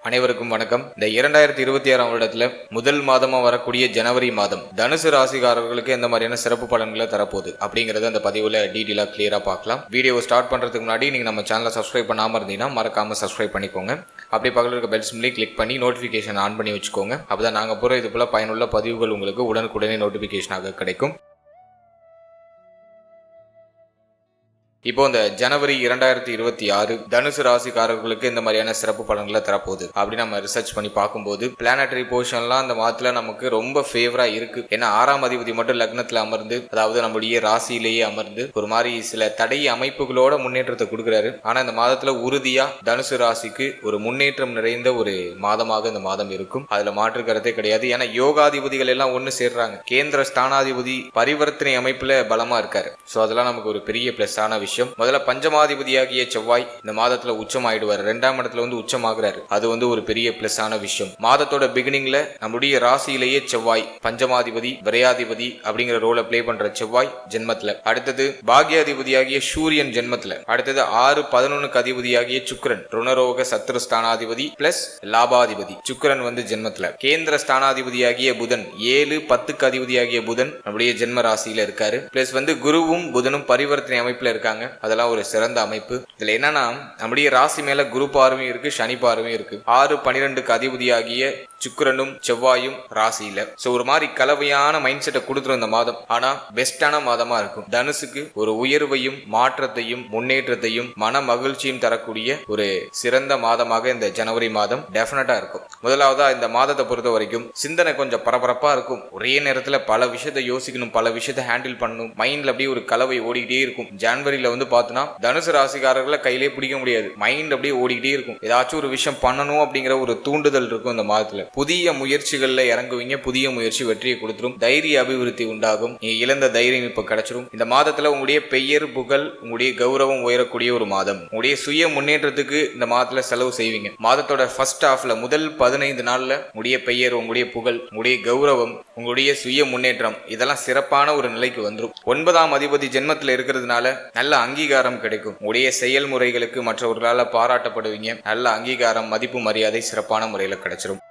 அனைவருக்கும் வணக்கம். இந்த 2026 வருடத்துல முதல் மாதமா வரக்கூடிய ஜனவரி மாதம் தனுசு ராசிக்காரர்களுக்கு எந்த மாதிரியான சிறப்பு பலன்களை தரப்போகுது அப்படிங்கறத அந்த பதிவுல டீட்டெயிலா கிளியரா பார்க்கலாம். வீடியோ ஸ்டார்ட் பண்றதுக்கு முன்னாடி நீங்க நம்ம சேனலை சப்ஸ்கிரைப் பண்ணாம இருந்தீங்கன்னா மறக்காம சப்ஸ்கிரைப் பண்ணிக்கோங்க. அப்படி பக்கத்துல இருக்க பெல் சிம்பலை கிளிக் பண்ணி நோட்டிபிகேஷன் ஆன் பண்ணி வச்சுக்கோங்க. அப்பதான் நாங்க போற இது போல பயனுள்ள பதிவுகள் உங்களுக்கு உடனுக்குடனே நோட்டிபிகேஷனாக கிடைக்கும். இப்போ இந்த ஜனவரி 2026 தனுசு ராசிக்காரர்களுக்கு இந்த மாதிரியான சிறப்பு பலன்களை தரப்போகுது அப்படி நம்ம ரிசர்ச் பண்ணி பார்க்கும்போது பிளானட்டரி பொசிஷன்லாம் அந்த மாதத்துல நமக்கு ரொம்ப ஃபேவரா இருக்கு. ஏன்னா 6ஆம் அதிபதி மட்டும் லக்னத்துல அமர்ந்து, அதாவது நம்முடைய ராசியிலேயே அமர்ந்து ஒரு மாதிரி சில தடை அமைப்புகளோட முன்னேற்றத்தை கொடுக்குறாரு. ஆனா இந்த மாதத்துல உறுதியா தனுசு ராசிக்கு ஒரு முன்னேற்றம் நிறைந்த ஒரு மாதமாக இந்த மாதம் இருக்கும். அதுல மாற்று கருத்தே கிடையாது. ஏன்னா யோகாதிபதிகள் எல்லாம் ஒண்ணு சேர்றாங்க. கேந்திர ஸ்தானாதிபதி பரிவர்த்தனை அமைப்புல பலமா இருக்காரு. சோ அதெல்லாம் நமக்கு ஒரு பெரிய பிளஸ் ஆன விஷயம். முதல்ல பஞ்சமாதிபதியாகிய செவ்வாய் இந்த மாதத்துல உச்சம் ஆயிடுவார். 2ஆம் இடத்துல உச்சமாகிறாரு. அது ஒரு பெரிய பிளஸ் ஆன விஷயம். மாதத்தோட பிகினிங்ல நம்முடைய ராசியிலேயே செவ்வாய் பஞ்சமாதிபதி விரையாதிபதி அப்படிங்கிற ரோலை பிளே பண்ற செவ்வாய் ஜென்மத்துல, அடுத்தது பாக்யாதிபதியாகிய சூரியன் ஜென்மத்துல, அடுத்தது 6-11க்கு அதிபதியாகிய சுக்கிரன் ருணரோக சத்ரு ஸ்தானாதிபதி பிளஸ் லாபாதிபதி சுக்கிரன் ஜென்மத்துல, கேந்திர ஸ்தானாதிபதியாகிய புதன் 7-10க்கு அதிபதியாகிய புதன் நம்முடைய ஜென்ம ராசியில இருக்காரு. பிளஸ் குருவும் புதனும் பரிவர்த்தனை அமைப்புல இருக்காங்க. அதெல்லாம் ஒரு சிறந்த அமைப்பு. இதுல என்னன்னா நம்முடைய ராசி மேல குரு பார்வையும் இருக்கு, சனி பார்வையும் இருக்கு. 6-12க்கு அதிபதியாகிய சுக்கிரனும் செவ்வாயும் ராசியில. சோ ஒரு மாதிரி கலவையான மைண்ட் செட்டை கொடுத்துரும் இந்த மாதம். ஆனா பெஸ்டான மாதமா இருக்கும். தனுசுக்கு ஒரு உயர்வையும் மாற்றத்தையும் முன்னேற்றத்தையும் மன மகிழ்ச்சியும் தரக்கூடிய ஒரு சிறந்த மாதமாக இந்த ஜனவரி மாதம் டெஃபினட்டா இருக்கும். முதலாவதா இந்த மாதத்தை பொறுத்த வரைக்கும் சிந்தனை கொஞ்சம் பரபரப்பா இருக்கும். ஒரே நேரத்துல பல விஷயத்தை யோசிக்கணும், பல விஷயத்தை ஹேண்டில் பண்ணணும். மைண்ட்ல அப்படியே ஒரு கலவை ஓடிக்கிட்டே இருக்கும். ஜனவரியில பார்த்தோம்னா தனுசு ராசிக்காரர்களை கையிலே பிடிக்க முடியாது. மைண்ட் அப்படியே ஓடிக்கிட்டே இருக்கும். ஏதாச்சும் ஒரு விஷயம் பண்ணணும் அப்படிங்கிற ஒரு தூண்டுதல் இருக்கும் இந்த மாதத்துல. புதிய முயற்சிகள்ல இறங்குவீங்க. புதிய முயற்சி வெற்றியை கொடுத்துரும். தைரிய அபிவிருத்தி உண்டாகும். நீங்க இழந்த தைரியம் இப்ப கிடைச்சிரும். இந்த மாதத்துல உங்களுடைய பெயர் புகழ், உங்களுடைய கௌரவம் உயரக்கூடிய ஒரு மாதம். உங்களுடைய சுய முன்னேற்றத்துக்கு இந்த மாதத்துல செலவு செய்வீங்க. மாதத்தோட ஃபர்ஸ்ட் ஹாஃப்ல முதல் 15 நாள்ல உங்களுடைய பெயர், உங்களுடைய புகழ், உங்களுடைய கௌரவம், உங்களுடைய சுய முன்னேற்றம் இதெல்லாம் சிறப்பான ஒரு நிலைக்கு வந்துடும். 9ஆம் அதிபதி ஜென்மத்துல இருக்கிறதுனால நல்ல அங்கீகாரம் கிடைக்கும். உடைய செயல்முறைகளுக்கு மற்றவர்களால் பாராட்டப்படுவீங்க. நல்ல அங்கீகாரம், மதிப்பு, மரியாதை சிறப்பான முறையில் கிடைச்சிரும்.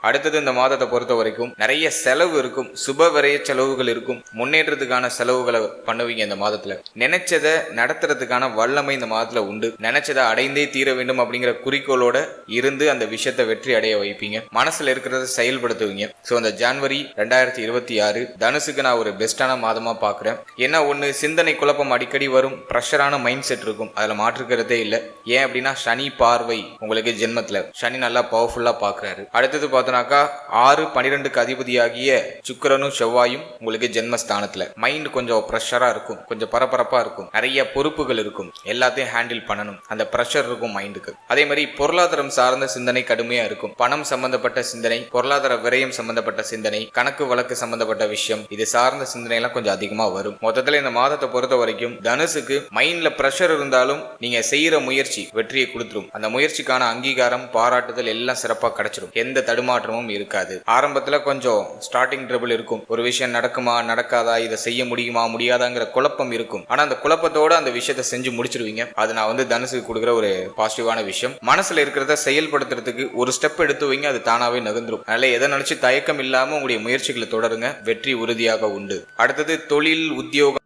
அடுத்தது இந்த மாதத்தை பொறுத்த வரைக்கும் நிறைய செலவு இருக்கும். சுப விரைய செலவுகள் இருக்கும். முன்னேற்றத்துக்கான செலவுகளை பண்ணுவீங்க இந்த மாதத்துல. நினைச்சதை நடத்துறதுக்கான வல்லமை இந்த மாதத்துல உண்டு. நினைச்சதை அடைந்தே தீர வேண்டும் அப்படிங்கிற குறிக்கோளோட இருந்து அந்த விஷயத்தை வெற்றி அடைய வைப்பீங்க. மனசுல இருக்கிறத செயல்படுத்துவீங்க. ஸோ இந்த ஜனவரி 2026 தனுசுக்கு நான் ஒரு பெஸ்டான மாதமா பாக்குறேன். ஏன்னா ஒண்ணு, சிந்தனை குழப்பம் அடிக்கடி வரும். ப்ரெஷரான மைண்ட் செட் இருக்கும். அதுல மாற்றுக்கிறதே இல்லை. ஏன் அப்படின்னா சனி பார்வை உங்களுக்கு ஜென்மத்துல, சனி நல்லா பவர்ஃபுல்லா பாக்குறாரு. அடுத்தது 6-12க்கு அதிபதியாகிய சுக்கிரனும் செவ்வாயும் உங்களுக்கு ஜென்மஸ்தானத்துல. மைண்ட் கொஞ்சம் ப்ரெஷரா இருக்கும், கொஞ்சம் பரபரப்பா இருக்கும், நிறைய பொறுப்புகள் இருக்கும், எல்லாத்தையும் ஹேண்டில் பண்ணணும். அந்த ப்ரெஷர் இருக்கும் மைண்டுக்கு. அதே மாதிரி பொருளாதாரம் சார்ந்த சிந்தனை கடுமையா இருக்கும். பணம் சம்பந்தப்பட்ட சிந்தனை, பொருளாதார விரயம் சம்பந்தப்பட்ட சிந்தனை, கணக்கு வழக்கு சம்பந்தப்பட்ட விஷயம், இது சார்ந்த சிந்தனை எல்லாம் கொஞ்சம் அதிகமா வரும். மொத்தத்துல இந்த மாதத்தை பொறுத்த வரைக்கும் தனுசுக்கு மைண்ட்ல ப்ரெஷர் இருந்தாலும் நீங்க செய்யற முயற்சி வெற்றியை கொடுத்துரும். அந்த முயற்சிக்கான அங்கீகாரம், பாராட்டுதல் எல்லாம் சிறப்பா கிடைச்சிடும். எந்த தடுமாற்றமும் இருக்காது. ஆரம்பத்துல கொஞ்சம் ஸ்டார்டிங் ட்ரபிள் இருக்கும். ஒரு விஷயம் நடக்குமா நடக்காதா, இதை செய்ய முடியுமா முடியாதாங்கிற குழப்பம் இருக்கும். ஆனா அந்த குழப்பத்தோட அந்த விஷயத்தை செஞ்சு முடிச்சிருவீங்க. அது நான் தனுசுக்கு கொடுக்குற ஒரு பாசிட்டிவான விஷயம். மனசுல இருக்கிறத செயல்படுத்துறதுக்கு ஒரு ஸ்டெப் எடுத்து வைங்க, அது தானாவே நகர்ந்துரும். அதனால எதை நினைச்சு தயக்கம் இல்லாம உங்களுடைய முயற்சிகளை தொடருங்க. வெற்றி உறுதியாக உண்டு. அடுத்தது தொழில், உத்தியோகம்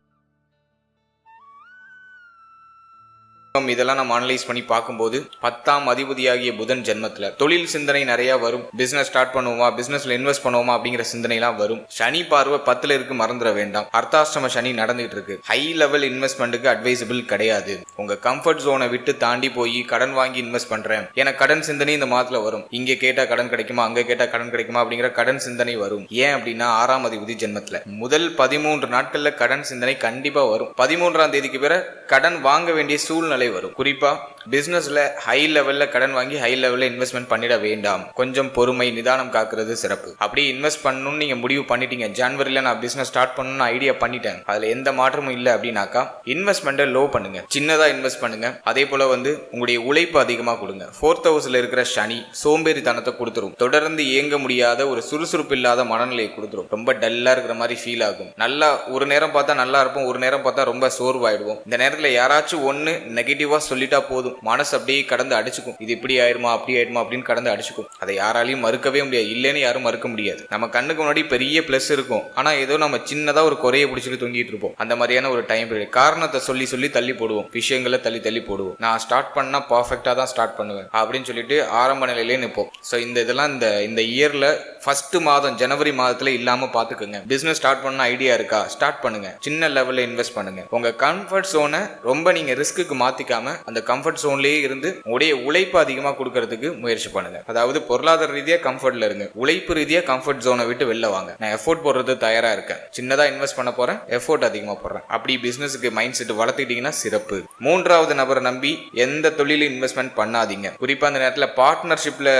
இதெல்லாம் நம்ம அனலைஸ் பண்ணி பார்க்கும்போது 10ஆம் அதிபதியாகிய புதன் ஜென்மத்துல தொழில் சிந்தனை நிறைய வரும். பிசினஸ் ஸ்டார்ட் பண்ணுவோமா, பிசினஸ்ல இன்வெஸ்ட் பண்ணுவோமா அப்படிங்கிற சிந்தனை எல்லாம் வரும். சனி பார்வை 10ல இருக்கு, மறந்துட வேண்டாம். அர்த்தாஷ்டம சனி நடந்துட்டு இருக்கு. ஹை லெவல் இன்வெஸ்ட்மெண்ட்டுக்கு அட்வைசபிள் கிடையாது. உங்க கம்ஃபர்ட் ஜோனை விட்டு தாண்டி போய் கடன் வாங்கி இன்வெஸ்ட் பண்றேன், ஏன்னா கடன் சிந்தனை இந்த மாதத்துல வரும். இங்க கேட்டா கடன் கிடைக்குமா, அங்க கேட்டா கடன் கிடைக்குமா அப்படிங்கிற கடன் சிந்தனை வரும். ஏன் அப்படின்னா 6ஆம் அதிபதி ஜென்மத்துல முதல் 13 நாட்கள்ல கடன் சிந்தனை கண்டிப்பா வரும். 13ஆம் தேதிக்கு பிறகு கடன் வாங்க வேண்டிய சூழ்நிலை வரும். குறிப்பா பிசினஸ்ல ஹை லெவல்ல கடன் வாங்கி ஹை லெவல்ல இன்வெஸ்ட்மெண்ட் பண்ணிட வேண்டாம். கொஞ்சம் பொறுமை, நிதானம் காக்குறது சிறப்பு. அப்படி இன்வெஸ்ட் பண்ணணும்னு நீங்க முடிவு பண்ணிட்டீங்க, ஜனவரியில நான் பிசினஸ் ஸ்டார்ட் பண்ணணும்னு ஐடியா பண்ணிட்டேன், அதுல எந்த மாற்றமும் இல்லை அப்படின்னாக்கா இன்வெஸ்ட்மெண்ட்டை லோ பண்ணுங்க, சின்னதா இன்வெஸ்ட் பண்ணுங்க. அதே போல உங்களுடைய உழைப்பு அதிகமா கொடுங்க. 4th ஹவுஸ்ல இருக்கிற சனி சோம்பேறித்தனத்தை கொடுத்துரும். தொடர்ந்து இயங்க முடியாத ஒரு சுறுசுறுப்பு இல்லாத மனநிலையை கொடுத்துரும். ரொம்ப டல்லா இருக்கிற மாதிரி ஃபீல் ஆகும். நல்லா ஒரு நேரம் பார்த்தா நல்லா இருப்போம், ஒரு நேரம் பார்த்தா ரொம்ப சோர்வாயிடுவோம். இந்த நேரத்துல யாராச்சும் ஒன்னு நெகட்டிவா சொல்லிட்டா போதும், போதும் மனசு அப்படியே கடந்து அடிச்சுக்கும். இது இப்படி ஆயிருமா அப்படி ஆயிருமா அப்படின்னு கடந்து அடிச்சுக்கும். அதை யாராலையும் மறுக்கவே முடியாது. இல்லைன்னு யாரும் மறுக்க முடியாது. நம்ம கண்ணுக்கு முன்னாடி பெரிய பிளஸ் இருக்கும், ஆனா ஏதோ நம்ம சின்னதா ஒரு குறைய பிடிச்சிட்டு தொங்கிட்டு இருப்போம். அந்த மாதிரியான ஒரு டைம் பீரியட். காரணத்தை சொல்லி சொல்லி தள்ளி போடுவோம், விஷயங்களை தள்ளி தள்ளி போடுவோம். நான் ஸ்டார்ட் பண்ணா பர்ஃபெக்டா தான் ஸ்டார்ட் பண்ணுவேன் அப்படின்னு சொல்லிட்டு ஆரம்ப நிலையிலே நிற்போம். ஸோ இதெல்லாம் இந்த இயர்ல ஃபர்ஸ்ட் மாதம் ஜனவரி மாதத்துல இல்லாம பாத்துக்கோங்க. பிசினஸ் ஸ்டார்ட் பண்ண ஐடியா இருக்கா, ஸ்டார்ட் பண்ணுங்க. சின்ன லெவல்ல இன்வெஸ்ட் பண்ணுங்க. உங்க கம்ஃபர்ட் ஜோனை ரொம்ப நீங்க ரிஸ்க்கு மாத்திக்காம அந்த கம்ஃபர்ட் ஜோன்லயே இருந்து உடைய உழைப்பு அதிகமா கொடுக்கறதுக்கு முயற்சி பண்ணுங்க. அதாவது பொருளாதார ரீதியா கம்ஃபர்ட்ல இருங்க, உழைப்பு ரீதியா கம்ஃபர்ட் ஜோனை விட்டு வெளில வாங்க. நான் எஃபோர்ட் போடுறது தயாரா இருக்கேன், சின்னதா இன்வெஸ்ட் பண்ண போறேன், எஃபோர்ட் அதிகமா போடுறேன். அப்படி பிசினஸுக்கு மைண்ட் செட் வளர்த்துக்கிட்டீங்கன்னா சிறப்பு. மூன்றாவது நபரை நம்பி எந்த தொழிலும் இன்வெஸ்ட்மெண்ட் பண்ணாதீங்க. குறிப்பா அந்த நேரத்தில் பார்ட்னர்ஷிப்ல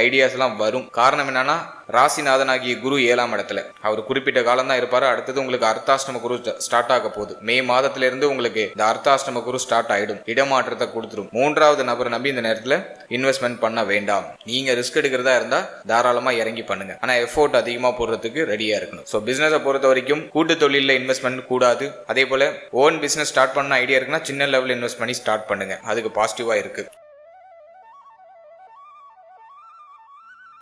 ஐடியாஸ் எல்லாம் வரும். காரணம் என்னன்னா ராசிநாதனாகிய குரு 7ஆம் இடத்துல அவர் குறிப்பிட்ட காலம் தான் இருப்பாரு. அடுத்தது உங்களுக்கு அர்த்தாஷ்டம குரு ஸ்டார்ட் ஆக போகுது. மே மாதத்துல இருந்து உங்களுக்கு இந்த அர்த்தாஷ்டம குரு ஸ்டார்ட் ஆயிடும், இடமாற்றத்தை கொடுத்துரும். மூன்றாவது நபர் நம்பி இந்த நேரத்துல இன்வெஸ்ட்மெண்ட் பண்ண வேண்டாம். நீங்க ரிஸ்க் எடுக்கிறதா இருந்தா தாராளமா இறங்கி பண்ணுங்க, ஆனா எஃபோர்ட் அதிகமா போடுறதுக்கு ரெடியா இருக்கணும். ஸோ பிசினஸை பொறுத்த வரைக்கும் கூட்டு தொழில இன்வெஸ்ட்மெண்ட் கூடாது. அதே போல ஓன் பிசினஸ் ஸ்டார்ட் பண்ண ஐடியா இருக்குன்னா சின்ன லெவல் இன்வெஸ்ட் பண்ணி ஸ்டார்ட் பண்ணுங்க, அதுக்கு பாசிட்டிவா இருக்கு.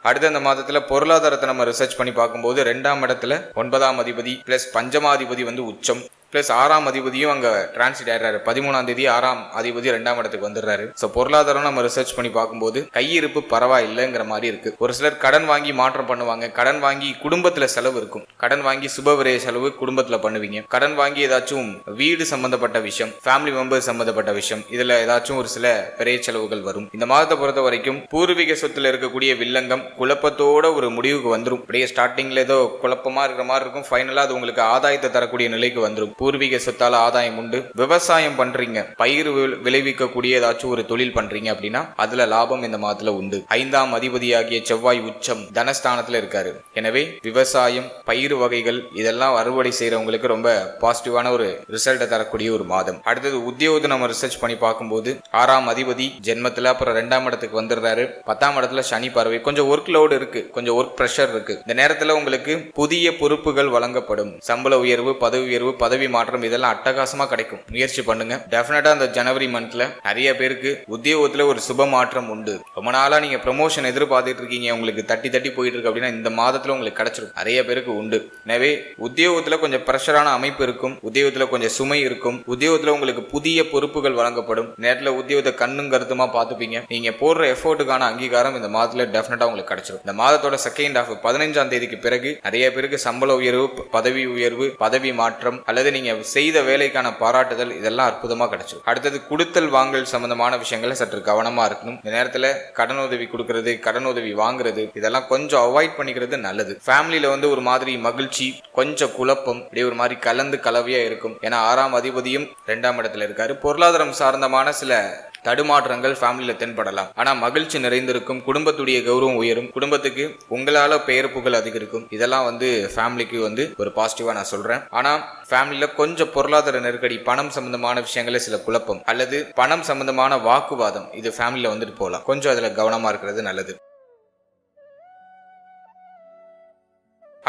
அடுத்த அந்த மாதத்துல பொருளாதாரத்தை நம்ம ரிசர்ச் பண்ணி பார்க்கும்போது 2ஆம் இடத்துல 9ஆம் அதிபதி பிளஸ் பஞ்சமாதிபதி உச்சம் பிளஸ் 6ஆம் அதிபதியும் அங்க டிரான்சிட் ஆயிடுறாரு. 13ஆம் தேதி 6ஆம் அதிபதி 2ஆம் இடத்துக்கு வந்துடுறாரு. ஸோ பொருளாதாரம் நம்ம ரிசர்ச் பண்ணி பார்க்கும்போது கையிருப்பு பரவாயில்லைங்கிற மாதிரி இருக்கு. ஒரு சிலர் கடன் வாங்கி மாற்றம் பண்ணுவாங்க, கடன் வாங்கி குடும்பத்துல செலவு இருக்கும், கடன் வாங்கி சுபவிரய செலவு குடும்பத்துல பண்ணுவீங்க, கடன் வாங்கி ஏதாச்சும் வீடு சம்பந்தப்பட்ட விஷயம், ஃபேமிலி மெம்பர் சம்பந்தப்பட்ட விஷயம், இதுல ஏதாச்சும் ஒரு சில பெரிய செலவுகள் வரும். இந்த மாதத்தை பொறுத்த வரைக்கும் பூர்வீக சொத்துல இருக்கக்கூடிய வில்லங்கம் குழப்பத்தோட ஒரு முடிவுக்கு வந்துடும். அப்படியே ஸ்டார்டிங்ல ஏதோ குழப்பமா இருக்கிற மாதிரி இருக்கும், ஃபைனலா அது உங்களுக்கு ஆதாயத்தை தரக்கூடிய நிலைக்கு வந்துடும். பூர்வீக சொத்தால ஆதாயம் உண்டு. விவசாயம் பண்றீங்க, பயிர் விளைவிக்கக்கூடிய ஏதாச்சும் ஒரு தொழில் பண்றீங்க அப்படின்னா அதுல லாபம் இந்த மாதத்துல உண்டு. 5ஆம் அதிபதியாகிய செவ்வாய் உச்சம் தனஸ்தானத்துல இருக்காரு. எனவே விவசாயம், பயிர் வகைகள் இதெல்லாம் அறுவடை செய்யறவங்களுக்கு ரொம்ப பாசிட்டிவான ஒரு ரிசல்ட்டை தரக்கூடிய ஒரு மாதம். அடுத்தது உத்தியோகத்தை நம்ம ரிசர்ச் பண்ணி பார்க்கும்போது 6ஆம் அதிபதி ஜென்மத்துல, அப்புறம் 2ஆம் இடத்துக்கு வந்துடுறாரு. 10ஆம் இடத்துல சனி பார்வை. கொஞ்சம் ஒர்க் லோடு இருக்கு, கொஞ்சம் ஒர்க் பிரஷர் இருக்கு. இந்த நேரத்துல உங்களுக்கு புதிய பொறுப்புகள் வழங்கப்படும். சம்பள உயர்வு, பதவி உயர்வு, பதவி மாற்றம் இதெல்லாம் அட்டகாசமா கிடைக்கும். முயற்சி பண்ணுங்க. டெஃபினட்டா அந்த ஜனவரி மந்த்ல நிறைய பேருக்கு உத்தியோகத்துல ஒரு சுப மாற்றம் உண்டு. ரொம்ப நாளா நீங்க ப்ரமோஷன் எதிர்பார்த்துட்டு இருக்கீங்க, உங்களுக்கு தட்டி தட்டி போயிட்டு இருக்கு அப்படின்னா இந்த மாதத்துல உங்களுக்கு கிடைச்சிடும். நிறைய பேருக்கு உண்டு. எனவே உத்தியோகத்துல கொஞ்சம் பிரஷரான அமைப்பு இருக்கும், உத்தியோகத்துல கொஞ்சம் சுமை இருக்கும், உத்தியோகத்துல உங்களுக்கு புதிய பொறுப்புகள் வழங்கப்படும். நேரத்துல உத்தியோகத்தை கண்ணும் கருத்துமா பார்த்துப்பீங்க. நீங்க போடுற எஃபோர்ட்டுக்கான அங்கீகாரம் இந்த மாதத்துல டெஃபினட்டா உங்களுக்கு கிடைச்சிடும். இந்த மாதத்தோட செகண்ட் ஹாஃப் 15ஆம் தேதிக்கு பிறகு நிறைய பேருக்கு சம்பள உயர்வு, பதவி உயர்வு, பதவி மாற்றம் அல்லது நீங்க செய்த வேலைக்கான பாராட்டுதல் இதெல்லாம் அற்புதமா கிடைச்சிடும். அடுத்தது கொடுத்தல் வாங்கல் சம்பந்தமான விஷயங்களை சற்று கவனமா இருக்கணும். இந்த நேரத்துல கடன் உதவி கொடுக்கறது, கடன் உதவி வாங்குறது இதெல்லாம் கொஞ்சம் அவாய்ட் பண்ணிக்கிறது நல்லது. ஃபேமிலியில ஒரு மாதிரி மகிழ்ச்சி, கொஞ்சம் குழப்பம், இப்படி ஒரு மாதிரி கலந்து கலவையா இருக்கும். ஏன்னா 6ஆம் அதிபதியும் 2ஆம் இடத்துல இருக்காரு. பொருளாதாரம் சார்ந்தமான சில தடுமாற்றங்கள் ஃபேமிலியில தென்படலாம். ஆனா மகிழ்ச்சி நிறைந்திருக்கும், குடும்பத்துடைய கௌரவம் உயரும், குடும்பத்துக்கு உங்களால பெயர் புகழ் அதிகரிக்கும். இதெல்லாம் ஃபேமிலிக்கு ஒரு பாசிட்டிவா நான் சொல்றேன். ஆனா ஃபேமிலியில கொஞ்சம் பொருளாதார நெருக்கடி, பணம் சம்பந்தமான விஷயங்கள சில குழப்பம் அல்லது பணம் சம்பந்தமான வாக்குவாதம் இது ஃபேமிலியில போகலாம். கொஞ்சம் அதுல கவனமா இருக்கிறது நல்லது.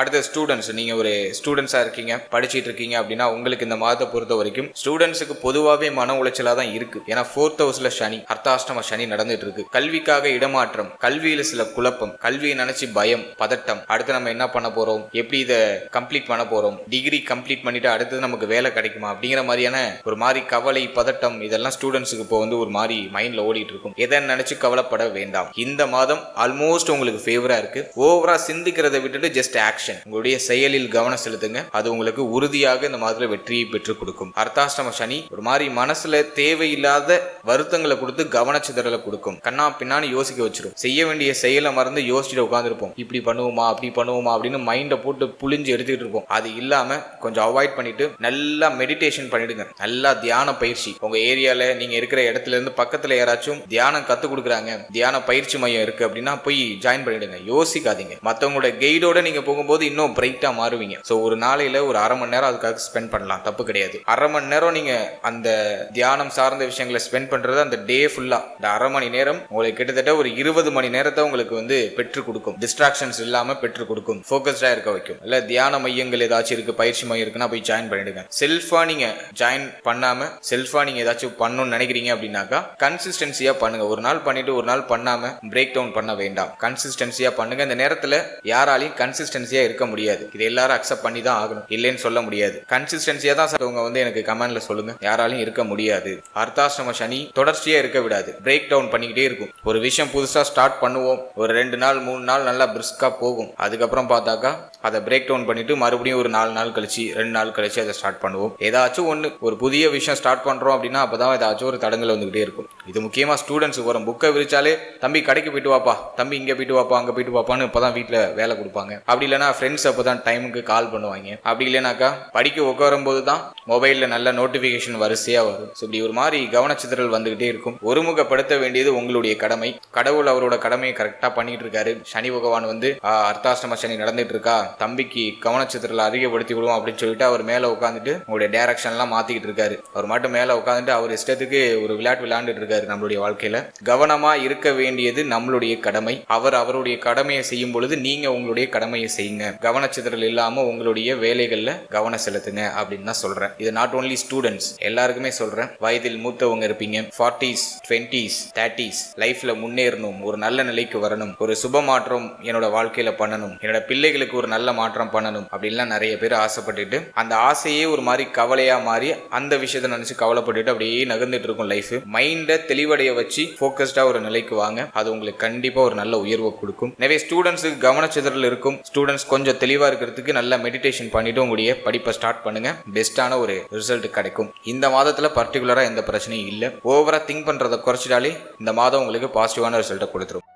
அடுத்த ஸ்டூடெண்ட்ஸ், நீங்க ஒரு ஸ்டூடெண்ட்ஸா இருக்கீங்க, படிச்சுட்டு இருக்கீங்க அப்படின்னா உங்களுக்கு இந்த மாதத்தை பொறுத்த வரைக்கும் ஸ்டூடெண்ட்ஸுக்கு பொதுவாகவே மன உளைச்சலா தான் இருக்கு. ஏன்னா 4th ஹவுஸ்ல சனி, அர்த்தாஷ்டம சனி நடந்துட்டு இருக்கு. கல்விக்காக இடமாற்றம், கல்வியில சில குழப்பம், கல்வியை நினைச்சு பயம், பதட்டம். அடுத்து நம்ம என்ன பண்ண போறோம், எப்படி இதை கம்ப்ளீட் பண்ண போறோம், டிகிரி கம்ப்ளீட் பண்ணிட்டு அடுத்தது நமக்கு வேலை கிடைக்குமா அப்படிங்கிற மாதிரியான ஒரு மாதிரி கவலை, பதட்டம் இதெல்லாம் ஸ்டூடெண்ட்ஸுக்கு இப்போ ஒரு மாதிரி மைண்ட்ல ஓடிட்டு இருக்கும். எதை நினைச்சு கவலைப்பட வேண்டாம். இந்த மாதம் ஆல்மோஸ்ட் உங்களுக்கு ஃபேவரா இருக்கு. ஓவரா சிந்திக்கிறத விட்டுட்டு ஜஸ்ட் ஆக்ஷன், உங்களுடைய செயலில் கவனம் செலுத்துங்க. அது உங்களுக்கு உறுதியாக இந்த மாதத்துல வெற்றியை பெற்றுக் கொடுக்கும். அர்த்தாஷ்டம சனி ஒரு மாதிரி மனசுல தேவையில்லாத வருத்தங்களை கொடுத்து கவனச்சிதறலை கொடுக்கும். கண்ணா பின்னான்னு யோசிக்க வச்சிரும். செய்ய வேண்டிய செயலை மறந்து யோசிச்சுட்டு உட்காந்துருப்போம். இப்படி பண்ணுவோமா அப்படி பண்ணுவோமா அப்படின்னு மைண்டை போட்டு புளிஞ்சு எடுத்துக்கிட்டு இருப்போம். அது இல்லாம கொஞ்சம் அவாய்ட் பண்ணிட்டு நல்லா மெடிடேஷன் பண்ணிடுங்க. நல்லா தியான பயிற்சி, உங்க ஏரியால நீங்க இருக்கிற இடத்துல இருந்து பக்கத்துல யாராச்சும் தியானம் கத்து கொடுக்குறாங்க, தியான பயிற்சி மையம் இருக்கு அப்படின்னா போய் ஜாயின் பண்ணிடுங்க. யோசிக்காதீங்க. மற்றவங்களோட கைடோட நீங்க போகும்போது போகும்போது இன்னும் பிரைட்டா மாறுவீங்க. ஸோ ஒரு நாளையில ஒரு அரை மணி நேரம் அதுக்காக ஸ்பெண்ட் பண்ணலாம், தப்பு கிடையாது. அரை மணி நேரம் நீங்க அந்த தியானம் சார்ந்த விஷயங்களை ஸ்பெண்ட் பண்றது அந்த டே ஃபுல்லா, இந்த அரை மணி நேரம் உங்களுக்கு கிட்டத்தட்ட ஒரு 20 மணி நேரத்தை உங்களுக்கு வந்து பெற்று கொடுக்கும். டிஸ்ட்ராக்ஷன்ஸ் இல்லாம பெற்று கொடுக்கும், ஃபோக்கஸ்டா இருக்க வைக்கும். இல்ல தியான மையங்கள் ஏதாச்சும் இருக்கு, பயிற்சி மையம் இருக்குன்னா போய் ஜாயின் பண்ணிடுங்க. செல்ஃபா நீங்க ஜாயின் பண்ணாம செல்ஃபா நீங்க ஏதாச்சும் பண்ணணும்னு நினைக்கிறீங்க அப்படின்னாக்கா கன்சிஸ்டன்சியா பண்ணுங்க. ஒரு நாள் பண்ணிட்டு ஒரு நாள் பண்ணாம பிரேக் டவுன் பண்ண வேண்டாம். கன்சிஸ்டன்சியா பண்ணுங்க. இந்த நேரத்துல யாராலையும் கன்சிஸ்டன்சியா இருக்க முடியாது. இது எல்லாரும் அக்செப்ட் பண்ணி தான் ஆகணும், இல்லைன்னு சொல்ல முடியாது. கன்சிஸ்டன்சியா தான் அவங்க வந்து எனக்கு கமெண்ட்ல சொல்லுங்க, யாராலையும் இருக்க முடியாது. அர்த்தாஷ்டம சனி தொடர்ச்சியா இருக்க விடாது, பிரேக் டவுன் பண்ணிக்கிட்டே இருக்கும். ஒரு விஷயம் புதுசா ஸ்டார்ட் பண்ணுவோம், ஒரு 2 நாள் 3 நாள் நல்லா பிரிஸ்கா போகும். அதுக்கப்புறம் பார்த்தாக்கா அதை பிரேக் டவுன் பண்ணிட்டு மறுபடியும் ஒரு 4 நாள் கழிச்சு 2 நாள் கழிச்சு அதை ஸ்டார்ட் பண்ணுவோம். ஏதாச்சும் ஒன்று ஒரு புதிய விஷயம் ஸ்டார்ட் பண்றோம் அப்படின்னா அப்பதான் ஏதாச்சும் ஒரு தடங்கள் வந்துகிட்டே இருக்கும். இது முக்கியமா ஸ்டூடெண்ட்ஸ் வரும். புக்கை விரிச்சாலே தம்பி கடைக்கு போயிட்டு வாப்பா, தம்பி இங்க போயிட்டு வாப்பா, அங்க போயிட்டு வாப்பான்னு இப்பதான் வீட்டுல வேலை கொடுப்பாங்க. அப்படி இல்லைன்னா ஃப்ரெண்ட்ஸ் அப்பதான் டைமுக்கு கால் பண்ணுவாங்க. அப்படி இல்லைனாக்கா படிக்க உட்காரும் போது தான் மொபைல்ல நல்ல நோட்டிபிகேஷன் வரிசையா வரும். இப்படி ஒரு மாதிரி கவனச்சிதறல் வந்துகிட்டே இருக்கும். ஒருமுகப்படுத்த வேண்டியது உங்களுடைய கடமை. கடவுள் அவரோட கடமையை கரெக்டா பண்ணிட்டு இருக்காரு. சனி பகவான் வந்து அர்த்தாஷ்டம சனி நடந்துட்டு இருக்கா, தம்பிக்கு கவனச்சித்திரல அதிகப்படுத்தி விடுவோம் அப்படின்னு சொல்லிட்டு அவர் மேல உட்காந்துட்டு உங்களுடைய டைரக்ஷன் எல்லாம் மாத்திக்கிட்டு இருக்காரு. அவர் மட்டும் மேல உட்காந்துட்டு அவர் இஷ்டத்துக்கு ஒரு விளையாட்டு விளையாண்டுட்டு இருக்காரு. நம்மளுடைய வாழ்க்கையில கவனமா இருக்க வேண்டியது நம்மளுடைய கடமை. அவர் அவருடைய கடமையை செய்யும் பொழுது நீங்க உங்களுடைய கடமையை செய்யுங்க. கவனச்சித்திரல் இல்லாம உங்களுடைய வேலைகள்ல கவனம் செலுத்துங்க அப்படின்னு தான் சொல்றேன். இது நாட் ஓன்லி ஸ்டூடெண்ட்ஸ், எல்லாருக்குமே சொல்றேன். வயதில் மூத்தவங்க இருப்பீங்க, 40s 20s 30s, லைஃப்ல முன்னேறணும், ஒரு நல்ல நிலைக்கு வரணும், ஒரு சுப மாற்றம் என்னோட வாழ்க்கையில பண்ணணும், என்னோட பிள்ளைகளுக்கு ஒரு நல்ல மாற்றம் பண்ணணும் அப்படின்லாம் நிறைய பேர் ஆசைப்பட்டுட்டு அந்த ஆசையே ஒரு மாதிரி கவலையா மாறி அந்த விஷயத்தை நினைச்சு கவலைப்பட்டுட்டு அப்படியே நகர்ந்துட்டு இருக்கும் லைஃப். மைண்டை தெளிவடைய வச்சு ஃபோக்கஸ்டா ஒரு நிலைக்கு வாங்க. அது உங்களுக்கு கண்டிப்பா ஒரு நல்ல உயர்வை கொடுக்கும். நிறைய ஸ்டூடெண்ட்ஸுக்கு கவனச்சிதறல் இருக்கும். ஸ்டூடெண்ட்ஸ் கொஞ்சம் தெளிவா இருக்கிறதுக்கு நல்ல மெடிடேஷன் பண்ணிட்டு உங்களுடைய படிப்பை ஸ்டார்ட் பண்ணுங்க. பெஸ்டான ஒரு ரிசல்ட் கிடைக்கும். இந்த மாதத்துல பர்டிகுலரா எந்த பிரச்சனையும் இல்லை. ஓவரா திங்க் பண்றதை குறைச்சிட்டாலே இந்த மாதம் உங்களுக்கு பாசிட்டிவான ரிசல்ட்டை கொடுத்துரும்.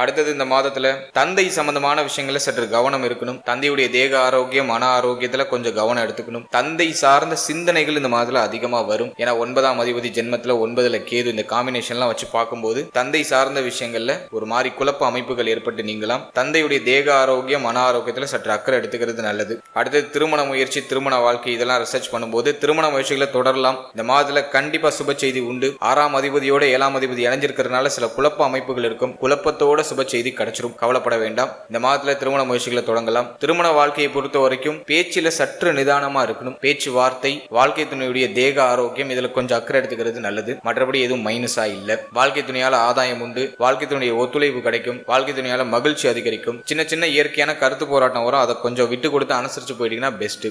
அடுத்தது இந்த மாதத்துல தந்தை சம்பந்தமான விஷயங்கள சற்று கவனம் இருக்கணும். தந்தையுடைய தேக ஆரோக்கியம், மன ஆரோக்கியத்துல கொஞ்சம் கவனம் எடுத்துக்கணும். தந்தை சார்ந்த சிந்தனைகள் இந்த மாதத்துல அதிகமா வரும். ஏன்னா 9ஆம் அதிபதி ஜென்மத்துல 9ல கேது, இந்த காம்பினேஷன்லாம் வச்சு பார்க்கும்போது தந்தை சார்ந்த விஷயங்கள்ல ஒரு மாதிரி குழப்ப அமைப்புகள் ஏற்பட்டு நீங்களாம். தந்தையுடைய தேக ஆரோக்கியம், மன ஆரோக்கியத்துல சற்று அக்கறை எடுத்துக்கிறது நல்லது. அடுத்தது திருமண முயற்சி, திருமண வாழ்க்கை, இதெல்லாம் ரிசர்ச் பண்ணும்போது திருமண முயற்சிகளை தொடரலாம். இந்த மாதத்துல கண்டிப்பா சுப செய்தி உண்டு. 6ஆம் அதிபதியோட 7ஆம் அதிபதி இணைஞ்சிருக்கிறதுனால சில குழப்ப அமைப்புகள் இருக்கும். குழப்பத்தோட சுப செய்தி கிடைச்சிரும், கவலைப்பட வேண்டாம். இந்த மாதத்துல திருமண முயற்சிகளை தொடங்கலாம். திருமண வாழ்க்கையை பொறுத்த வரைக்கும் பேச்சில சற்று நிதானமா இருக்கணும். பேச்சு வார்த்தை, வாழ்க்கை துணையுடைய தேக ஆரோக்கியம், இதுல கொஞ்சம் அக்கறை எடுத்துக்கிறது நல்லது. மற்றபடி எதுவும் மைனஸா இல்ல. வாழ்க்கை துணையால ஆதாயம் உண்டு. வாழ்க்கை துணையுடைய ஒத்துழைப்பு கிடைக்கும். வாழ்க்கை துணையால மகிழ்ச்சி அதிகரிக்கும். சின்ன சின்ன இயற்கையான கருத்து போராட்டம் வரும், அதை கொஞ்சம் விட்டு கொடுத்து அனுசரிச்சு போயிட்டீங்கன்னா பெஸ்ட்.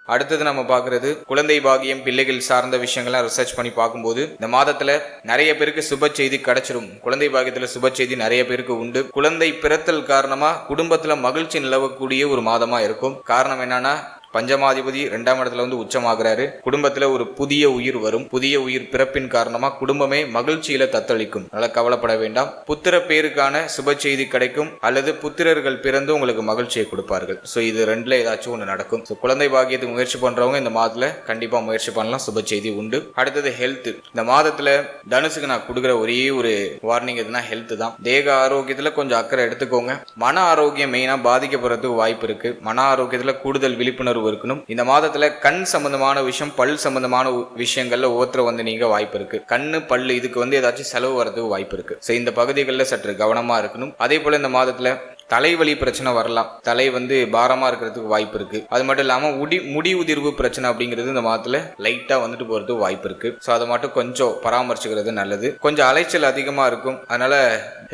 அடுத்தது நம்ம பார்க்கறது குழந்தை பாகியம், பிள்ளைகள் சார்ந்த விஷயங்கள்லாம் ரிசர்ச் பண்ணி பார்க்கும்போது இந்த மாதத்துல நிறைய பேருக்கு சுப செய்தி கிடைச்சிரும். குழந்தை பாகியத்துல சுப செய்தி நிறைய பேருக்கு உண்டு. குழந்தை பிறத்தல் காரணமா குடும்பத்துல மகிழ்ச்சி நிலவக்கூடிய ஒரு மாதமா இருக்கும். காரணம் என்னன்னா பஞ்சமாதிபதி 2ஆம் இடத்துல வந்து உச்சமாகிறாரு. குடும்பத்துல ஒரு புதிய உயிர் வரும். புதிய உயிர் பிறப்பின் காரணமா குடும்பமே மகிழ்ச்சியில தத்தளிக்கும். நல்லா கவலைப்பட வேண்டாம். புத்திர பேருக்கான சுப செய்தி கிடைக்கும், அல்லது புத்திரர்கள் பிறந்து உங்களுக்கு மகிழ்ச்சியை கொடுப்பார்கள். ஸோ இது ரெண்டுல ஏதாச்சும் ஒன்று நடக்கும். ஸோ குழந்தை பாக்கியத்துக்கு முயற்சி பண்றவங்க இந்த மாதத்துல கண்டிப்பா முயற்சி பண்ணலாம், சுப செய்தி உண்டு. அடுத்தது ஹெல்த். இந்த மாதத்துல தனுசுக்கு நான் கொடுக்குற ஒரே ஒரு வார்னிங் எதுனா ஹெல்த் தான். தேக ஆரோக்கியத்துல கொஞ்சம் அக்கறை எடுத்துக்கோங்க. மன ஆரோக்கியம் மெயினா பாதிக்கப்படுறதுக்கு வாய்ப்பு இருக்கு. மன ஆரோக்கியத்துல கூடுதல் விழிப்புணர்வு இருக்கணும். இந்த மாதத்துல கண் சம்பந்தமான விஷயம், பல் சம்பந்தமான விஷயங்கள்ல ஒவ்வொருத்தர வந்து நீங்க வாய்ப்பு இருக்கு. கண்ணு, பல்லு, இதுக்கு வந்து ஏதாச்சும் செலவு வரதுக்கு வாய்ப்பு இருக்கு. சோ இந்த பகுதிகளில் சற்று கவனமா இருக்கணும். அதே போல இந்த மாதத்துல தலைவலி பிரச்சனை வரலாம். தலை வந்து பாரமா இருக்கிறதுக்கு வாய்ப்பு இருக்கு. அது மட்டும் இல்லாம முடி உதிர்வு பிரச்சனை அப்படிங்கிறது இந்த மாதத்துல லைட்டா வந்துட்டு போறதுக்கு வாய்ப்பு இருக்கு. ஸோ அதை மட்டும் கொஞ்சம் பராமரிச்சுக்கிறது நல்லது. கொஞ்சம் அலைச்சல் அதிகமா இருக்கும், அதனால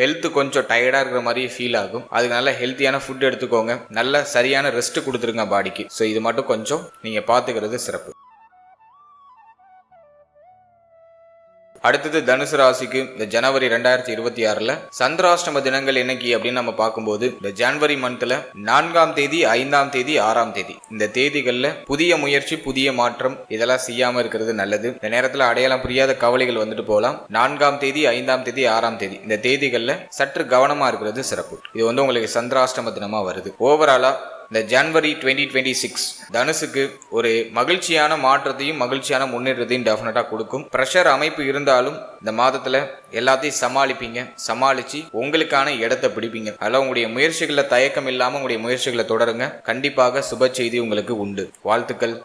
ஹெல்த் கொஞ்சம் டயர்டா இருக்கிற மாதிரி ஃபீல் ஆகும். அதுக்கு நல்ல ஹெல்த்தியான ஃபுட் எடுத்துக்கோங்க. நல்ல சரியான ரெஸ்ட் கொடுத்துருங்க பாடிக்கு. ஸோ இது மட்டும் கொஞ்சம் நீங்க பாத்துக்கிறது சிறப்பு. அடுத்தது தனுசு ராசிக்கு இந்த ஜனவரி 2026 சந்திராஷ்டம தினங்கள் என்னைக்கு அப்படின்னு நம்ம பார்க்கும்போது இந்த ஜனவரி மந்த்ல 4ஆம் தேதி, 5ஆம் தேதி, 6ஆம் தேதி, இந்த தேதிகள்ல புதிய முயற்சி, புதிய மாற்றம் இதெல்லாம் செய்யாம இருக்கிறது நல்லது. இந்த நேரத்துல அடையாளம் புரியாத கவலைகள் வந்துட்டு போகலாம். 4ஆம் தேதி, 5ஆம் தேதி, 6ஆம் தேதி இந்த தேதிகள்ல சற்று கவனமா இருக்கிறது சிறப்பு. இது வந்து உங்களுக்கு சந்திராஷ்டம தினமா வருது. ஓவராலா இந்த ஜனவரி 2026 தனுசுக்கு ஒரு மகிழ்ச்சியான மாற்றத்தையும் மகிழ்ச்சியான முன்னேற்றத்தையும் டெஃபினட்டா கொடுக்கும். பிரஷர் அமைப்பு இருந்தாலும் இந்த மாதத்துல எல்லாத்தையும் சமாளிப்பீங்க. சமாளிச்சு உங்களுக்கான இடத்தை பிடிப்பீங்க. அதெல்லாம் உங்களுடைய முயற்சிகளை தயக்கம் இல்லாம உங்களுடைய முயற்சிகளை தொடருங்க. கண்டிப்பாக சுப செய்தி உங்களுக்கு உண்டு. வாழ்த்துக்கள்.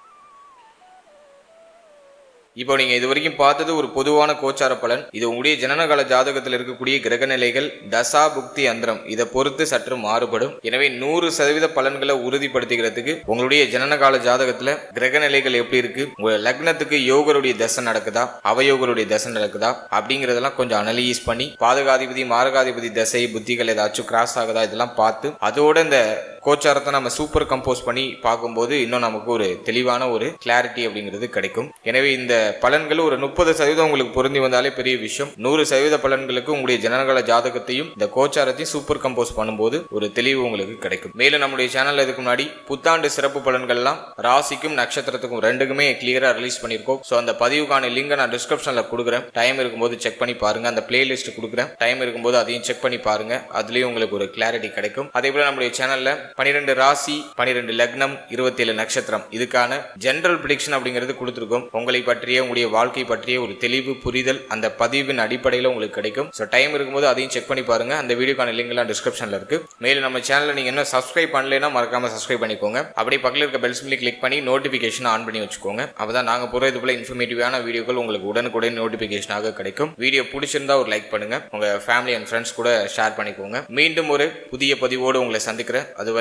இப்போ நீங்க இது வரைக்கும் பார்த்தது ஒரு பொதுவான கோச்சார பலன். இது உங்களுடைய ஜனனகால ஜாதகத்தில் இருக்கக்கூடிய கிரக நிலைகள், தசா புக்தி அந்தரம் இதை பொறுத்து சற்று மாறுபடும். எனவே 100% பலன்களை உறுதிப்படுத்திக்கிறதுக்கு உங்களுடைய ஜனனகால ஜாதகத்துல கிரக நிலைகள் எப்படி இருக்கு, உங்க லக்னத்துக்கு யோகருடைய தசை நடக்குதா, அவயோகருடைய தசை நடக்குதா அப்படிங்கறதெல்லாம் கொஞ்சம் அனலைஸ் பண்ணி, பாதகாதிபதி மாரகாதிபதி தசை புத்திகள் ஏதாச்சும் கிராஸ் ஆகுதா இதெல்லாம் பார்த்து, அதோட இந்த கோச்சாரத்தை நம்ம சூப்பர் கம்போஸ் பண்ணி பார்க்கும்போது இன்னும் நமக்கு ஒரு தெளிவான ஒரு கிளாரிட்டி அப்படிங்கிறது கிடைக்கும். எனவே இந்த பலன்கள் ஒரு 30% உங்களுக்கு பொருந்தி வந்தாலே பெரிய விஷயம். 100% பலன்களுக்கு உங்களுடைய ஜனனகால ஜாதகத்தையும் இந்த கோச்சாரத்தையும் சூப்பர் கம்போஸ் பண்ணும்போது ஒரு தெளிவு உங்களுக்கு கிடைக்கும். மேலும் நம்முடைய சேனல்ல இதுக்கு முன்னாடி புத்தாண்டு சிறப்பு பலன்கள்லாம் ராசிக்கும் நட்சத்திரத்துக்கும் ரெண்டுக்குமே கிளியரா ரிலீஸ் பண்ணியிருக்கோம். ஸோ அந்த பதிவுக்கான லிங்கை நான் டிஸ்கிரிப்ஷன்ல கொடுக்குறேன். டைம் இருக்கும்போது செக் பண்ணி பாருங்க. அந்த பிளேலிஸ்ட் கொடுக்குறேன். டைம் இருக்கும்போது அதையும் செக் பண்ணி பாருங்க. அதுலயும் உங்களுக்கு ஒரு கிளாரிட்டி கிடைக்கும். அதே போல நம்முடைய சேனல்ல 12 ராசி 12 லக்னம் 27 நட்சத்திரம் இதுக்கான ஜெனரல் பிரெடிக்ஷன் அப்படிங்கிறது கொடுத்துருக்கோம். உங்களை பற்றிய உங்களுடைய வாழ்க்கை பற்றிய ஒரு தெளிவு புரிதல் அந்த பதிவின் அடிப்படையில் உங்களுக்கு கிடைக்கும். ஸோ டைம் இருக்கும்போது அதையும் செக் பண்ணி பாருங்க. அந்த வீடியோக்கான லிங்க் எல்லாம் டிஸ்கிரிப்ஷன்ல இருக்கு. மேலும் நம்ம சேனலை நீங்க என்ன சப்ஸ்கிரைப் பண்ணலைன்னா மறக்காம சப்ஸ்கிரைப் பண்ணிக்கோங்க. அப்படியே பக்கத்தில் இருக்க பெல் சிம்பிளை கிளிக் பண்ணி நோட்டிபிகேஷன் ஆன் பண்ணி வச்சுக்கோங்க. அப்பதான் நாங்க போற இது போல இன்ஃபர்மேட்டிவான வீடியோக்கள் உங்களுக்கு உடனுக்குடன் நோட்டிபிகேஷனாக கிடைக்கும். வீடியோ பிடிச்சிருந்தா ஒரு லைக் பண்ணுங்க. உங்க ஃபேமிலி அண்ட் ஃப்ரெண்ட்ஸ் கூட ஷேர் பண்ணிக்கோங்க. மீண்டும் ஒரு புதிய பதிவோடு உங்களை சந்திக்கிறேன். அது வரைக்கும்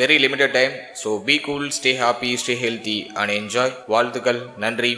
very limited time, so be cool, stay happy, stay healthy and enjoy. வாழ்த்துக்கள். நன்றி.